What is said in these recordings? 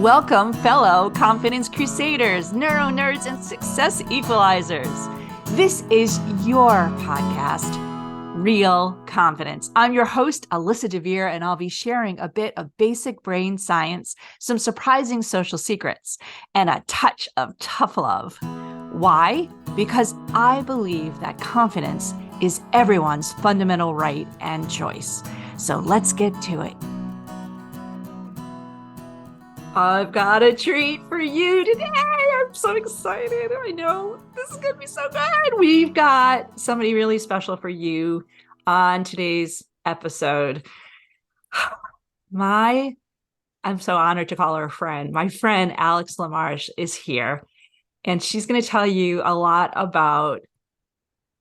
Welcome, fellow confidence crusaders, neuro nerds, and success equalizers. This is your podcast, Real Confidence. I'm your host, Alyssa DeVere, and I'll be sharing a bit of basic brain science, some surprising social secrets, and a touch of tough love. Why? Because I believe that confidence is everyone's fundamental right and choice. So let's get to it. I've got a treat for you today. I'm so excited. I know this is going to be so good. We've got somebody really special for you on today's episode. I'm so honored to call her a friend. My friend, LaMarsh, is here, and she's going to tell you a lot about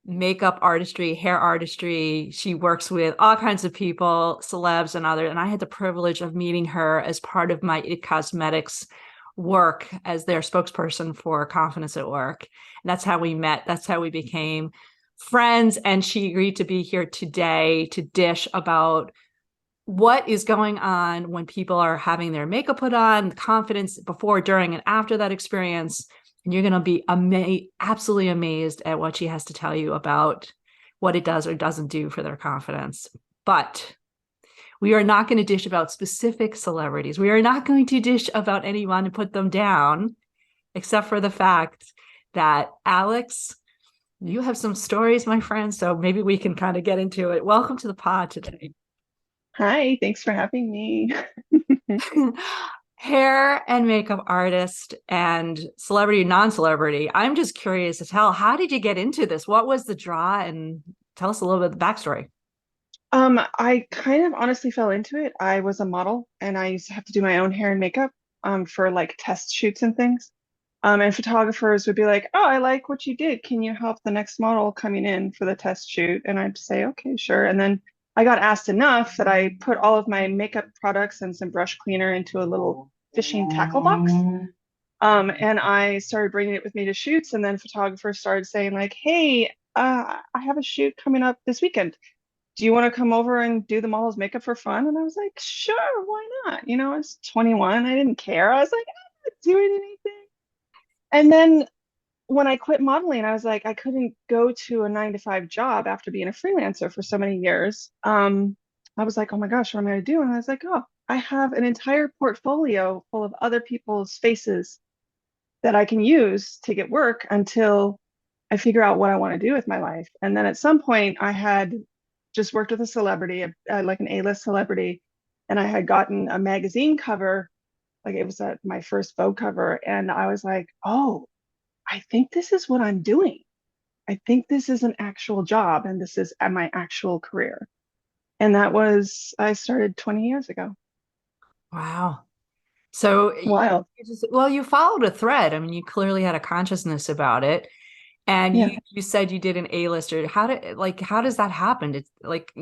makeup artistry, hair artistry. She works with all kinds of people, celebs and others. And I had the privilege of meeting her as part of my cosmetics work as their spokesperson for Confidence at Work. And that's how we met. That's how we became friends. And she agreed to be here today to dish about what is going on when people are having their makeup put on, confidence before, during, and after that experience. And you're going to be absolutely amazed at what she has to tell you about what it does or doesn't do for their confidence. But we are not going to dish about specific celebrities. We are not going to dish about anyone and put them down, except for the fact that, Alex, you have some stories, my friend, so maybe we can kind of get into it. Welcome to the pod today. Hi, thanks for having me. Hair and makeup artist and celebrity, non-celebrity. I'm just curious as hell. How did you get into this? What was the draw? And tell us a little bit of the backstory. I kind of honestly fell into it. I was a model and I used to have to do my own hair and makeup for like test shoots and things. And photographers would be like, "Oh, I like what you did. Can you help the next model coming in for the test shoot?" And I'd say, "Okay, sure." And then I got asked enough that I put all of my makeup products and some brush cleaner into a little fishing tackle box. And I started bringing it with me to shoots, and then photographers started saying like, "Hey, I have a shoot coming up this weekend. Do you want to come over and do the model's makeup for fun?" And I was like, "Sure, why not?" You know, I was 21, I didn't care. I was like, "I'm not doing anything." And then when I quit modeling, I was like, I couldn't go to a 9 to 5 job after being a freelancer for so many years. I was like, oh my gosh, what am I going to do? And I was like, oh, I have an entire portfolio full of other people's faces that I can use to get work until I figure out what I want to do with my life. And then at some point, I had just worked with a celebrity, like an A-list celebrity, and I had gotten a magazine cover, like it was my first Vogue cover, and I was like, oh, I think this is what I'm doing. I think this is an actual job, and this is my actual career. And I started 20 years ago. Wow. So, Wild. you followed a thread. I mean, you clearly had a consciousness about it. And Yeah. you said you did an A-lister. How does that happen? It's like,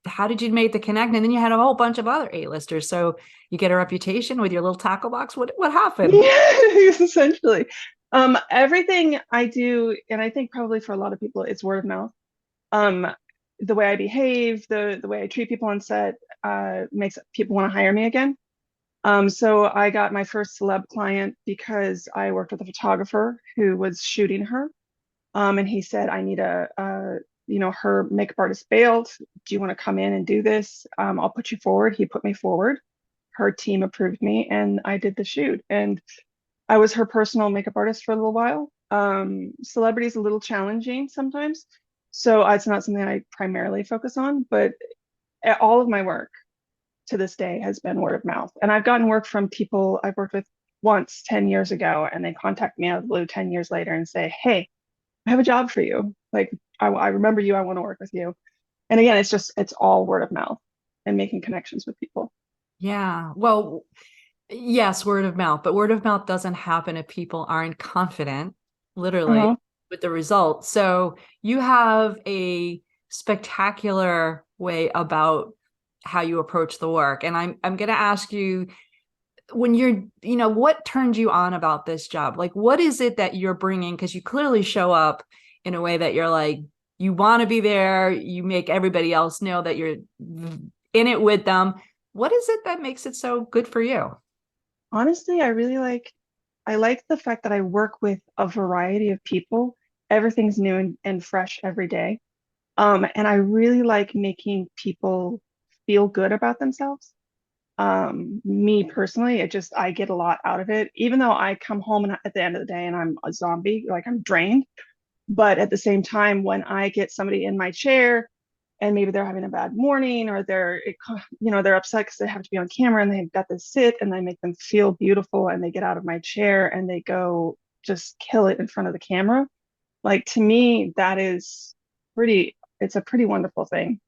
how did you make the connect? And then you had a whole bunch of other A-listers. So you get a reputation with your little tackle box. What happened? Yeah, essentially. Everything I do, and I think probably for a lot of people, it's word of mouth. Um, the way I behave, the way I treat people on set, makes people want to hire me again. So I got my first celeb client because I worked with a photographer who was shooting her. And he said, I need her makeup artist bailed. Do you want to come in and do this? I'll put you forward. He put me forward. Her team approved me, and I did the shoot. And I was her personal makeup artist for a little while. Celebrity is a little challenging sometimes, so it's not something I primarily focus on, but all of my work to this day has been word of mouth. And I've gotten work from people I've worked with once 10 years ago, and they contact me out of the blue 10 years later and say, hey, I have a job for you. Like, I remember you, I want to work with you. And again, it's all word of mouth and making connections with people. Yeah. Well, yes, word of mouth, but word of mouth doesn't happen if people aren't confident, literally, Uh-huh. with the result. So you have a spectacular way about how you approach the work. And I'm going to ask you, when what turned you on about this job? Like, what is it that you're bringing? Because you clearly show up in a way that you're like, you want to be there. You make everybody else know that you're in it with them. What is it that makes it so good for you? Honestly, I like the fact that I work with a variety of people. Everything's new and fresh every day. And I really like making people feel good about themselves. Me personally, I get a lot out of it, even though I come home and at the end of the day and I'm a zombie, like I'm drained. But at the same time, when I get somebody in my chair and maybe they're having a bad morning or they're upset because they have to be on camera and they've got to sit and I make them feel beautiful and they get out of my chair and they go just kill it in front of the camera. Like to me, it's a pretty wonderful thing.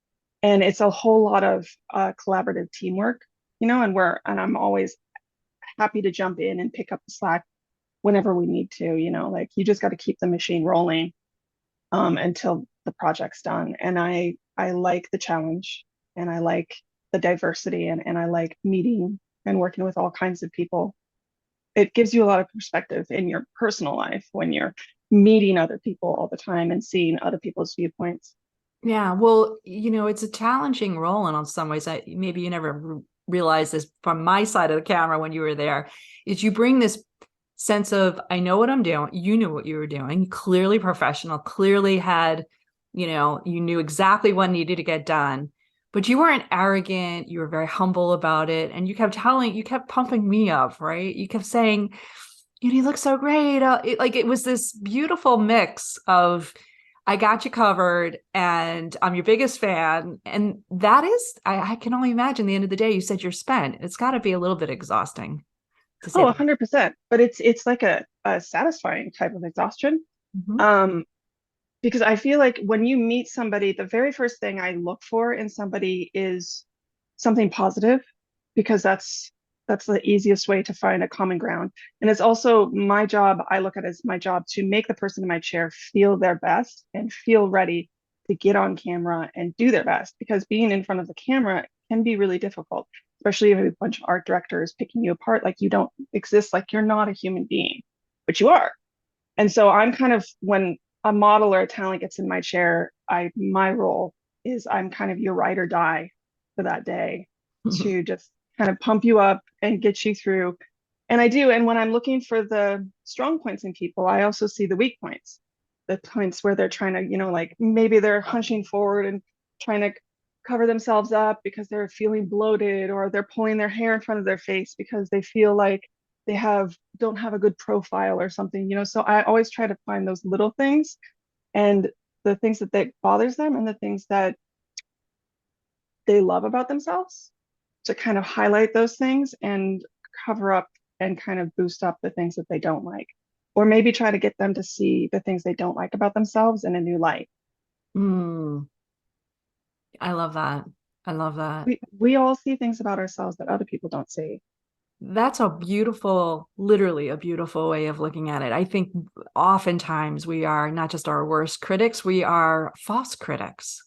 And it's a whole lot of collaborative teamwork, and I'm always happy to jump in and pick up the slack whenever we need to, like you just got to keep the machine rolling until the project's done. And I like the challenge and I like the diversity and I like meeting and working with all kinds of people. It gives you a lot of perspective in your personal life when you're meeting other people all the time and seeing other people's viewpoints. Yeah, well, it's a challenging role, and in some ways, maybe you never realized this from my side of the camera when you were there, is you bring this sense of, I know what I'm doing. You knew what you were doing, clearly professional, clearly had, you knew exactly what needed to get done, but you weren't arrogant. You were very humble about it. And you kept pumping me up, right? You kept saying, you look so great. It was this beautiful mix of, I got you covered and I'm your biggest fan. And that is, I can only imagine the end of the day, you said you're spent. It's got to be a little bit exhausting to say Oh, the least. 100%. But it's like a satisfying type of exhaustion. Mhm. Um, because I feel like when you meet somebody, the very first thing I look for in somebody is something positive, because that's the easiest way to find a common ground. And it's also my job, I look at it as my job to make the person in my chair feel their best and feel ready to get on camera and do their best, because being in front of the camera can be really difficult, especially if you have a bunch of art directors picking you apart, like you don't exist, like you're not a human being, but you are. And so I'm kind of, when a model or a talent gets in my chair, my role is I'm kind of your ride or die for that day, to just kind of pump you up and get you through. And I do. And when I'm looking for the strong points in people, I also see the weak points, the points where they're trying to, like maybe they're hunching forward and trying to cover themselves up because they're feeling bloated, or they're pulling their hair in front of their face because they feel like they don't have a good profile or something, so I always try to find those little things and the things that bothers them and the things that they love about themselves, to kind of highlight those things and cover up and kind of boost up the things that they don't like, or maybe try to get them to see the things they don't like about themselves in a new light. Mm, I love that. I love that. We all see things about ourselves that other people don't see. That's a beautiful, literally a beautiful way of looking at it. I think oftentimes we are not just our worst critics, we are false critics,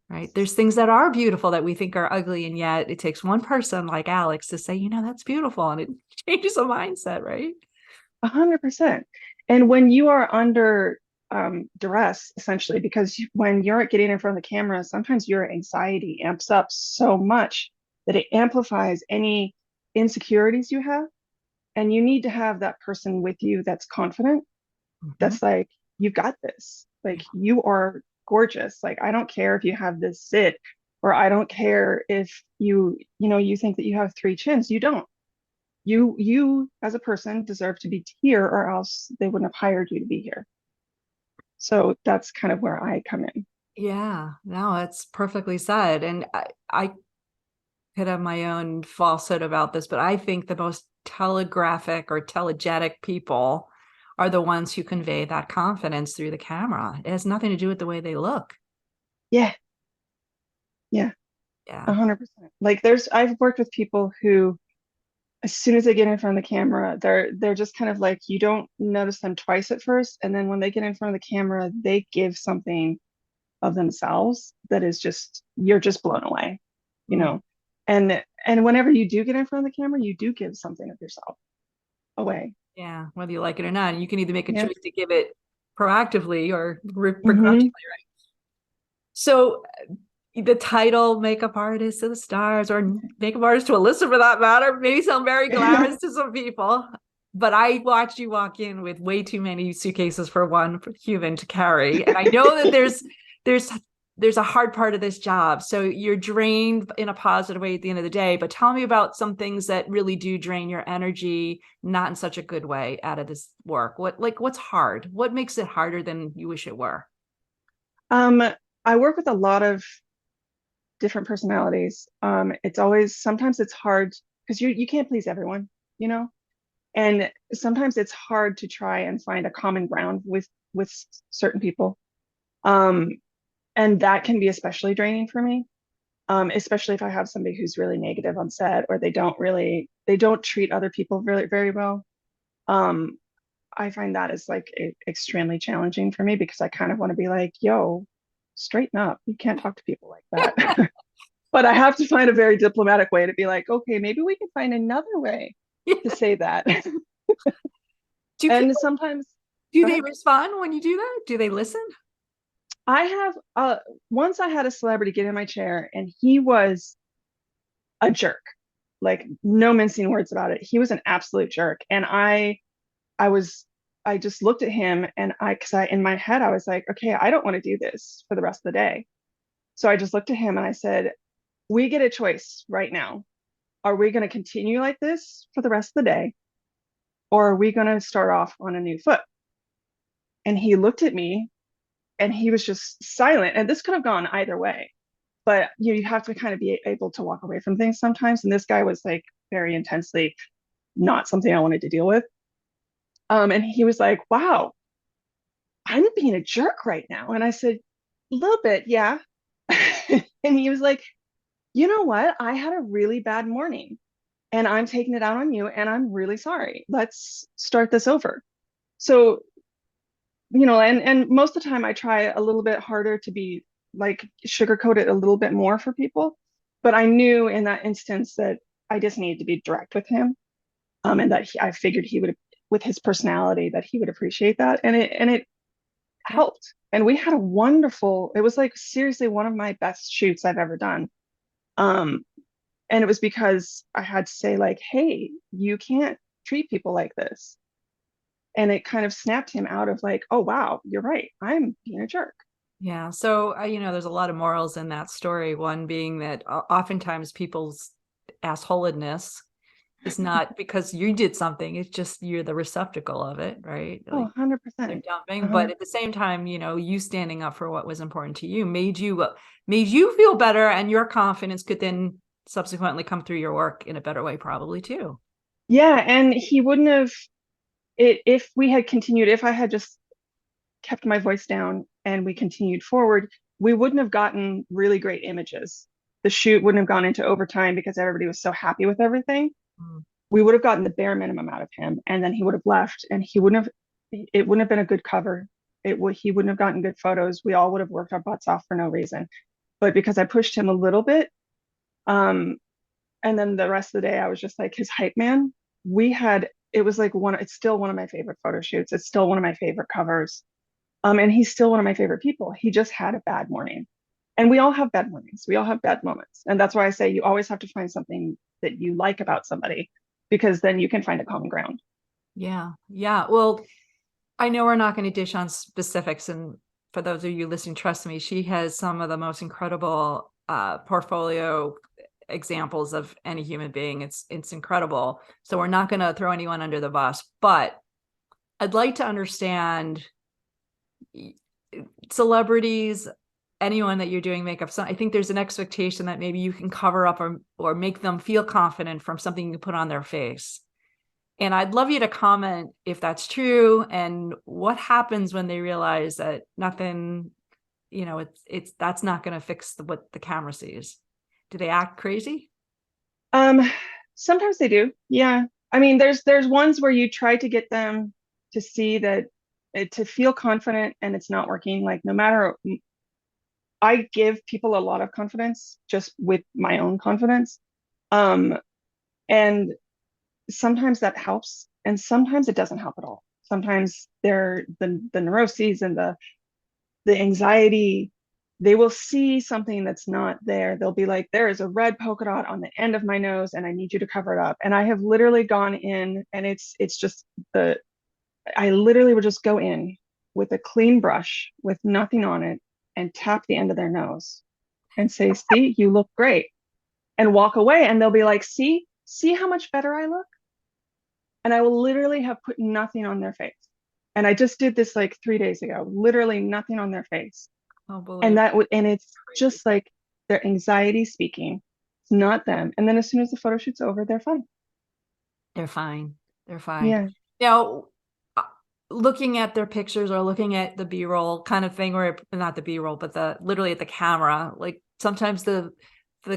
right? There's things that are beautiful that we think are ugly, and yet it takes one person like Alex to say, that's beautiful, and it changes a mindset, right? 100%. And when you are under duress, essentially, because when you're getting in front of the camera, sometimes your anxiety amps up so much that it amplifies any insecurities you have. And you need to have that person with you that's confident, Mhm. that's like, you got this. Like, you are gorgeous. Like, I don't care if you have this zit, or I don't care if you think that you have three chins. You don't. You as a person deserve to be here, or else they wouldn't have hired you to be here. So that's kind of where I come in. Yeah, no, it's perfectly said. And I could have my own falsehood about this, but I think the most telegraphic or telegetic people are the ones who convey that confidence through the camera. It has nothing to do with the way they look. Yeah, yeah, Yeah. 100%. Like, I've worked with people who, as soon as they get in front of the camera, they're just kind of like, you don't notice them twice at first, and then when they get in front of the camera, they give something of themselves that is just, you're just blown away, you Mm. know. And whenever you do get in front of the camera, you do give something of yourself away. Yeah, whether you like it or not, you can either make a Yeah. choice to give it proactively or Hmm. begrudgingly. So, the title makeup artist to the stars, or makeup artist to Alyssa for that matter, maybe sound very glamorous to some people. But I watched you walk in with way too many suitcases for one human to carry. And I know that there's there's a hard part of this job. So you're drained in a positive way at the end of the day. But tell me about some things that really do drain your energy, not in such a good way, out of this work. What's hard? What makes it harder than you wish it were? Um, I work with a lot of different personalities. It's always sometimes it's hard because you can't please everyone, you know, and sometimes it's hard to try and find a common ground with certain people. Um, and that can be especially draining for me. Especially if I have somebody who's really negative on set or they don't treat other people really very well. Um, I find that is like extremely challenging for me because I kind of want to be like, yo, straighten up. You can't talk to people like that. But I have to find a very diplomatic way to be like, okay, maybe we can find another way to say that. Do And people sometimes, do go they ahead. respond when you do that? Do they listen? I have once I had a celebrity get in my chair and he was a jerk. Like no mincing words about it. He was an absolute jerk. And I was I just looked at him and because I in my head I was like, okay, I don't want to do this for the rest of the day. So I just looked at him and I said, we get a choice right now. Are we going to continue like this for the rest of the day? Or are we going to start off on a new foot? And he looked at me and he was just silent. And this could have gone either way. But you have to kind of be able to walk away from things sometimes. And this guy was like very intensely not something I wanted to deal with. And he was like, wow, I'm being a jerk right now. And I said, a little bit, yeah. And he was like, you know what? I had a really bad morning and I'm taking it out on you and I'm really sorry. Let's start this over. So, and most of the time I try a little bit harder to be like sugarcoat it a little bit more for people. But I knew in that instance that I just needed to be direct with him. And that I figured he would, with his personality, that he would appreciate that. And it Yeah. helped. And we had a wonderful, it was like seriously one of my best shoots I've ever done. Um, and it was because I had to say, like, hey, you can't treat people like this. And it kind of snapped him out of like, oh, wow, you're right. I'm being a jerk. Yeah. So, there's a lot of morals in that story. One being that oftentimes people's assholedness is not because you did something, it's just you're the receptacle of it, right? Oh, Like they're 100%. dumping. But 100. at the same time, you standing up for what was important to you made you feel better, and your confidence could then subsequently come through your work in a better way, probably too. Yeah. And he wouldn't have, if we had continued, if I had just kept my voice down and we continued forward, we wouldn't have gotten really great images. The shoot wouldn't have gone into overtime because everybody was so happy with everything. Mm. We would have gotten the bare minimum out of him, and then he would have left, and he wouldn't have. It wouldn't have been a good cover. He wouldn't have gotten good photos. We all would have worked our butts off for no reason. But because I pushed him a little bit, um, and then the rest of the day I was just like his hype man. We had it was like one. It's still one of my favorite photo shoots. It's still one of my favorite covers. And he's still one of my favorite people. He just had a bad morning. And we all have bad mornings. We all have bad moments. And that's why I say you always have to find something that you like about somebody because then you can find a common ground. Yeah. Yeah. Well, I know we're not going to dish on specifics. And for those of you listening, trust me, she has some of the most incredible portfolio examples of any human being. It's incredible. So we're not going to throw anyone under the bus, but I'd like to understand celebrities, anyone that you're doing makeup. So I think there's an expectation that maybe you can cover up or make them feel confident from something you put on their face. And I'd love you to comment if that's true and what happens when they realize that nothing, it's that's not going to fix what the camera sees. Do they act crazy? Um, Sometimes they do. Yeah. I mean, there's ones where you try to get them to see that to feel confident and it's not working. Like no matter I give people a lot of confidence just with my own confidence. Um, and sometimes that helps and sometimes it doesn't help at all. Sometimes they're the neuroses and the anxiety They will see something that's not there. They'll be like, there is a red polka dot on the end of my nose and I need you to cover it up. And I have literally gone in and it's just the, I literally would just go in with a clean brush with nothing on it and tap the end of their nose and say, see, you look great, and walk away. And they'll be like, see how much better I look? And I will literally have put nothing on their face. And I just did this like 3 days ago, literally nothing on their face. Oh, And believe that would, and it's crazy. just like their anxiety speaking. It's not them. And then as soon as the photo shoot's over, they're fine. They're fine. They're fine. Yeah. Now, uh, looking at their pictures or looking at the B-roll kind of thing, or not the B-roll, but the literally at the camera, like sometimes the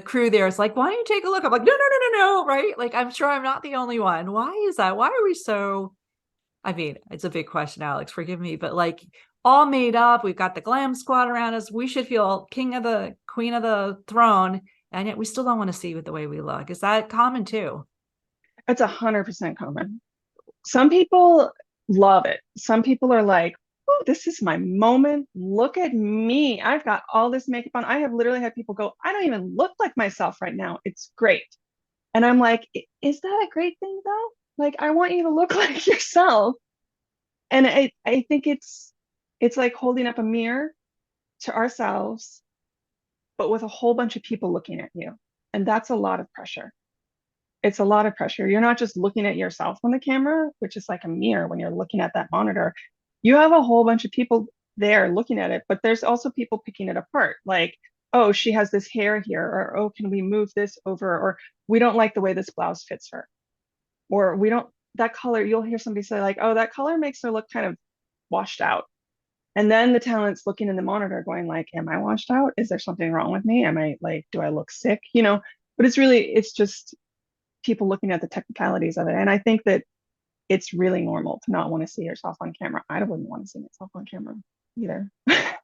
crew there is like, why don't you take a look? I'm like, no, right? Like, I'm sure I'm not the only one. Why is that? Why are we so, I mean, it's a big question, Alex, forgive me, but like all made up, we've got the glam squad around us. We should feel queen of the throne. And yet we still don't want to see with the way we look. Is that common too? It's 100% common. Some people love it. Some people are like, oh, this is my moment. Look at me. I've got all this makeup on. I have literally had people go, I don't even look like myself right now. It's great. And I'm like, is that a great thing though? Like, I want you to look like yourself. And I think it's like holding up a mirror to ourselves, but with a whole bunch of people looking at you. And that's a lot of pressure. It's a lot of pressure. You're not just looking at yourself on the camera, which is like a mirror when you're looking at that monitor. You have a whole bunch of people there looking at it, but there's also people picking it apart. Like, oh, she has this hair here, or oh, can we move this over? Or we don't like the way this blouse fits her. Or we don't, that color, you'll hear somebody say, like, oh, that color makes her look kind of washed out. And then the talent's looking in the monitor going like, am I washed out? Is there something wrong with me? Am I like, do I look sick? You know, but it's just people looking at the technicalities of it. And I think that it's really normal to not want to see yourself on camera. I wouldn't want to see myself on camera either.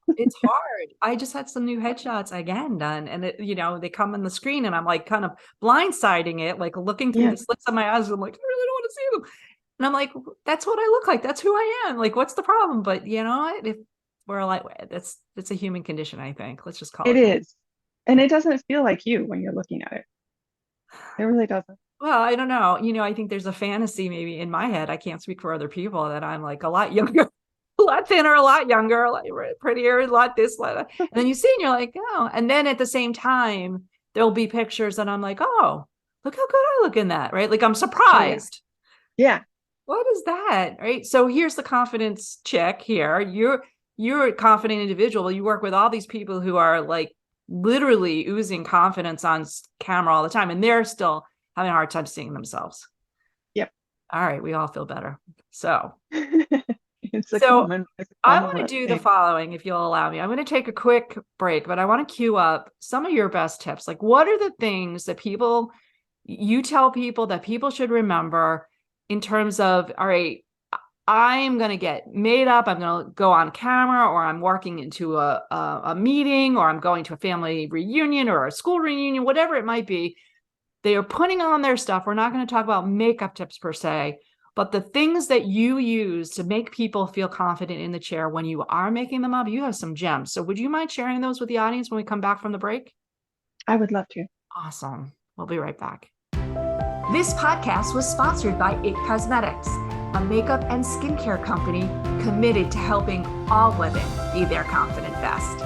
It's hard. I just had some new headshots again done, and they come on the screen, and I'm like kind of blindsiding it, like looking through Yeah, the slits of my eyes. I'm like, I really don't want to see them. And I'm like, that's what I look like. That's who I am. Like, what's the problem? But you know what? If we're like, that's a human condition, I think. Let's just call it it that. is. And it doesn't feel like you when you're looking at it. It really doesn't. Well, I don't know. I think there's a fantasy maybe in my head. I can't speak for other people that I'm like a lot younger, a lot thinner, a lot younger, a lot prettier, a lot this, a lot that. And then you see and you're like, oh. And then at the same time, there'll be pictures and I'm like, oh, look how good I look in that, right? Like I'm Oh yeah. surprised. Yeah. What is that? Right. So here's the confidence check here. You're a confident individual. You work with all these people who are like literally oozing confidence on camera all the time, and they're still having a hard time seeing themselves. Yep. All right, we all feel better. So, It's a so I common want to do the thing. following, if you'll allow me. I'm going to take a quick break, but I want to queue up some of your best tips. Like, what are the things that you tell people that people should remember in terms of, all right, I'm going to get made up. I'm going to go on camera, or I'm working into a meeting, or I'm going to a family reunion or a school reunion, whatever it might be. They are putting on their stuff. We're not going to talk about makeup tips per se, but the things that you use to make people feel confident in the chair when you are making them up, you have some gems. So would you mind sharing those with the audience when we come back from the break? I would love to. Awesome. We'll be right back. This podcast was sponsored by It Cosmetics, a makeup and skincare company committed to helping all women be their confident best.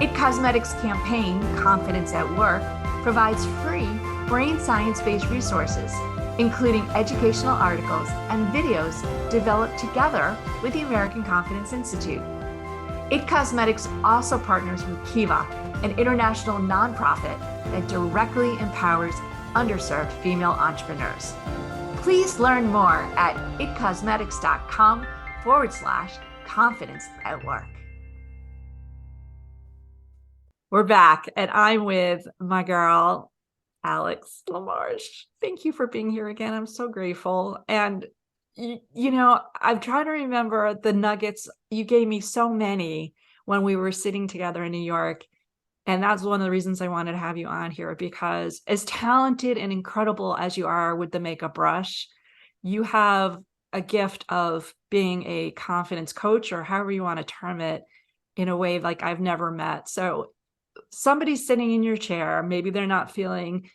It Cosmetics' campaign, Confidence at Work, provides free brain science-based resources, including educational articles and videos developed together with the American Confidence Institute. It Cosmetics also partners with Kiva, an international nonprofit that directly empowers underserved female entrepreneurs. Please learn more at itcosmetics.com/confidence at work. We're back, and I'm with my girl, Alex LaMarsh. Thank you for being here again. I'm so grateful. And, I'm trying to remember the nuggets. You gave me so many when we were sitting together in New York. And that's one of the reasons I wanted to have you on here, because as talented and incredible as you are with the makeup brush, you have a gift of being a confidence coach, or however you want to term it, in a way like I've never met. So somebody's sitting in your chair, maybe they're not feeling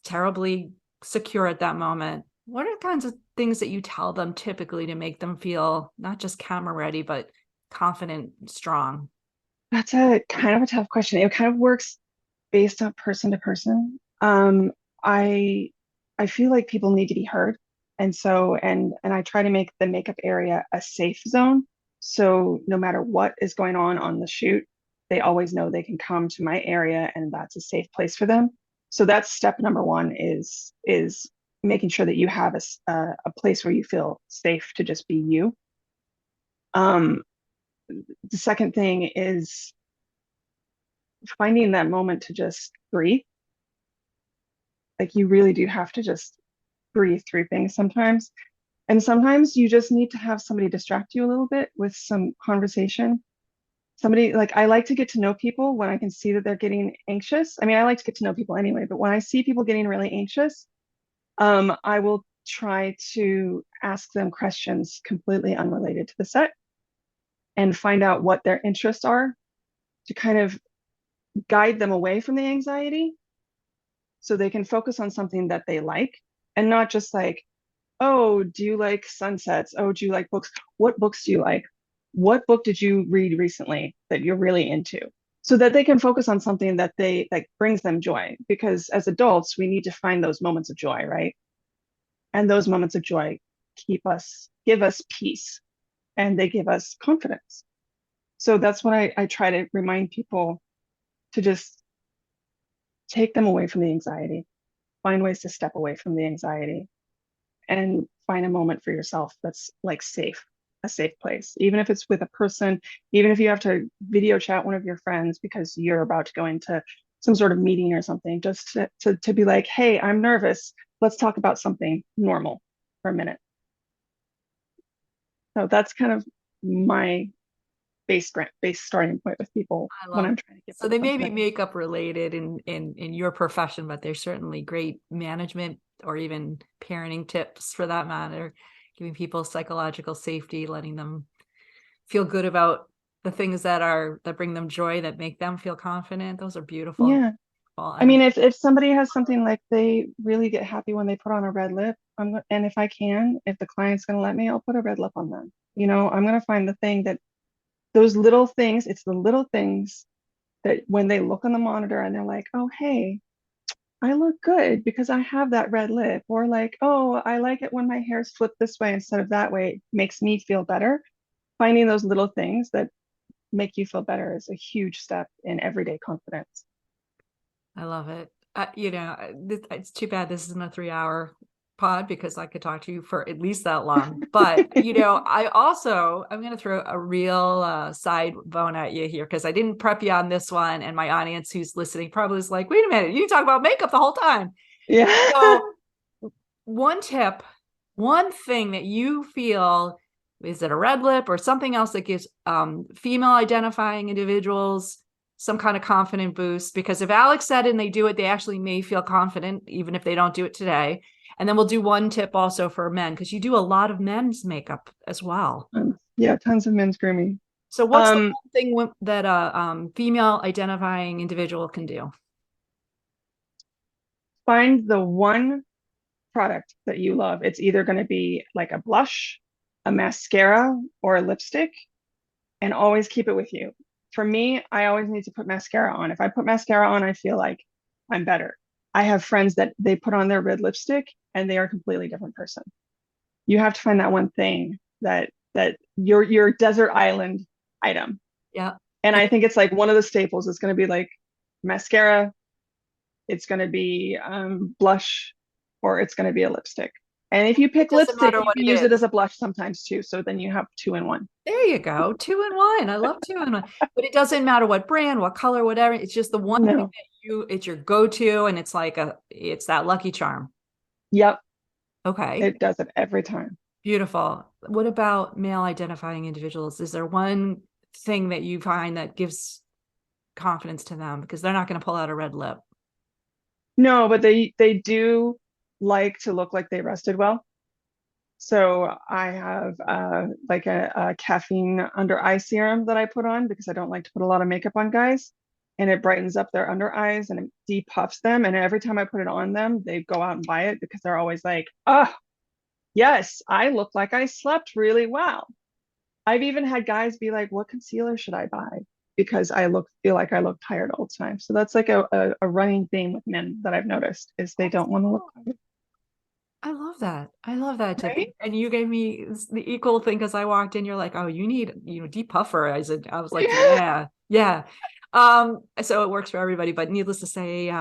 terribly secure at that moment. What are kinds of things that you tell them typically to make them feel not just camera ready, but confident, strong? That's a kind of a tough question. It kind of works based on person to person. I I feel like people need to be heard. And so and I try to make the makeup area a safe zone. So no matter what is going on the shoot, they always know they can come to my area and that's a safe place for them. So that's step number one is making sure that you have a place where you feel safe to just be you. Um, the second thing is finding that moment to just breathe. Like you really do have to just breathe through things sometimes. And sometimes you just need to have somebody distract you a little bit with some conversation. Somebody like I like to get to know people when I can see that they're getting anxious. I mean, I like to get to know people anyway, but when I see people getting really anxious, I will try to ask them questions completely unrelated to the set and find out what their interests are to kind of guide them away from the anxiety so they can focus on something that they like and not just like, oh, do you like sunsets? Oh, do you like books? What books do you like? What book did you read recently that you're really into? So that they can focus on something that they like brings them joy. Because as adults, we need to find those moments of joy, right? And those moments of joy give us peace and they give us confidence. So that's what I try to remind people to just take them away from the anxiety, find ways to step away from the anxiety and find a moment for yourself that's like safe, a safe place. Even if it's with a person, even if you have to video chat one of your friends because you're about to go into some sort of meeting or something, just to be like, hey, I'm nervous. Let's talk about something normal for a minute. So that's kind of my base starting point with people I when love I'm it. trying to give So them they may be confidence. makeup related in your profession, but they're certainly great management or even parenting tips for that matter, giving people psychological safety, letting them feel good about the things that bring them joy, that make them feel confident. Those are beautiful. Yeah. Well, I and mean, if somebody has something like they really get happy when they put on a red lip, and if I can, if the client's going to let me, I'll put a red lip on them. You know, I'm going to find the thing that those little things, it's the little things that when they look on the monitor and they're like, oh, hey, I look good because I have that red lip, or like, oh, I like it when my hair's flipped this way instead of that way. It makes me feel better. Finding those little things that make you feel better is a huge step in everyday confidence. I love it. It's too bad this isn't a 3 hour pod because I could talk to you for at least that long. But, I'm going to throw a real side bone at you here because I didn't prep you on this one. And my audience who's listening probably is like, wait a minute, you talk about makeup the whole time. Yeah. So, one tip, one thing that you feel, is it a red lip or something else that gives female identifying individuals some kind of confident boost? Because if Alex said it and they do it, they actually may feel confident even if they don't do it today. And then we'll do one tip also for men because you do a lot of men's makeup as well. Yeah, tons of men's grooming. So what's the Um, one thing that a female identifying individual can do? find the one product that you love. It's either going to be like a blush, a mascara, or a lipstick, and always keep it with you. For me, I always need to put mascara on. If I put mascara on, I feel like I'm better. I have friends that they put on their red lipstick and they are a completely different person. You have to find that one thing that your desert island item. Yeah. And I think it's like one of the staples is going to be like mascara, it's going to be blush, or it's going to be a lipstick. And if you It pick doesn't lipstick, matter you what can it use it as is. a blush sometimes too. So then you have two in one. There you go. 2 in 1. I love 2 in 1. But it doesn't matter what brand, what color, whatever. It's just the one thing No. that it's your go-to and it's that lucky charm. Yep. Okay. It does it every time. Beautiful. What about male identifying individuals? Is there one thing that you find that gives confidence to them because they're not going to pull out a red lip? No, but they do like to look like they rested well. So I have like a caffeine under eye serum that I put on because I don't like to put a lot of makeup on guys. And it brightens up their under eyes and it depuffs them. And every time I put it on them, they go out and buy it because they're always like, oh, yes, I look like I slept really well. I've even had guys be like, what concealer should I buy? Because feel like I look tired all the time. So that's like a running theme with men that I've noticed is they don't want to look tired, I love that. I love that tip. right? And you gave me the equal thing because I walked in, you're like, oh, you need, depuffer. I was like, yeah, yeah. So it works for everybody, but needless to say,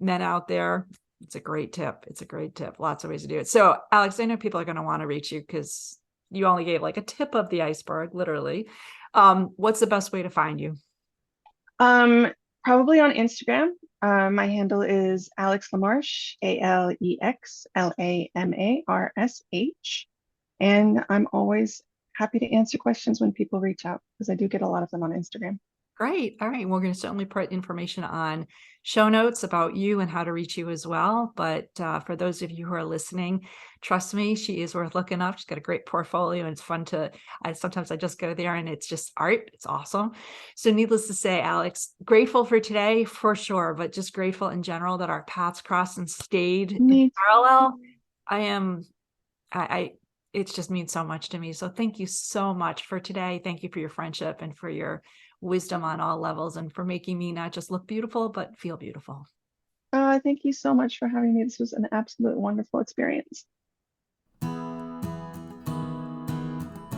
men out there, it's a great tip. It's a great tip. Lots of ways to do it. So Alex, I know people are going to want to reach you because you only gave like a tip of the iceberg, literally. What's the best way to find you? Um, Probably on Instagram. My handle is Alex LaMarsh, AlexLamarsh. And I'm always happy to answer questions when people reach out because I do get a lot of them on Instagram. Great. All right. We're going to certainly put information on show notes about you and how to reach you as well. But for those of you who are listening, trust me, she is worth looking up. She's got a great portfolio and it's fun sometimes I just go there and it's just art. It's awesome. So needless to say, Alex, grateful for today for sure, but just grateful in general that our paths crossed and stayed in Me parallel. too. I it just means so much to me. So thank you so much for today. Thank you for your friendship and for your wisdom on all levels and for making me not just look beautiful, but feel beautiful. Thank you so much for having me. This was an absolute wonderful experience.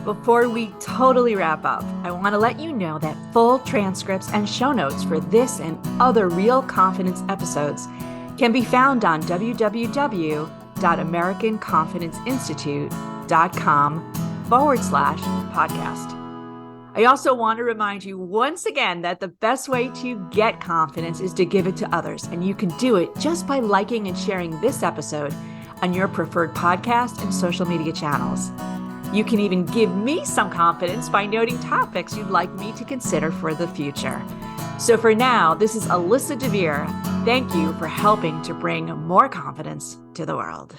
Before we totally wrap up, I want to let you know that full transcripts and show notes for this and other Real Confidence episodes can be found on www.americanconfidenceinstitute.com/podcast. I also want to remind you once again that the best way to get confidence is to give it to others. And you can do it just by liking and sharing this episode on your preferred podcast and social media channels. You can even give me some confidence by noting topics you'd like me to consider for the future. So for now, this is Alyssa DeVere. Thank you for helping to bring more confidence to the world.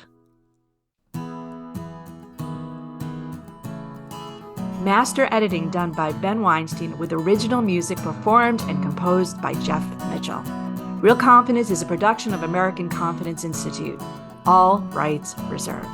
Master editing done by Ben Weinstein with original music performed and composed by Jeff Mitchell. Real Confidence is a production of American Confidence Institute. All rights reserved.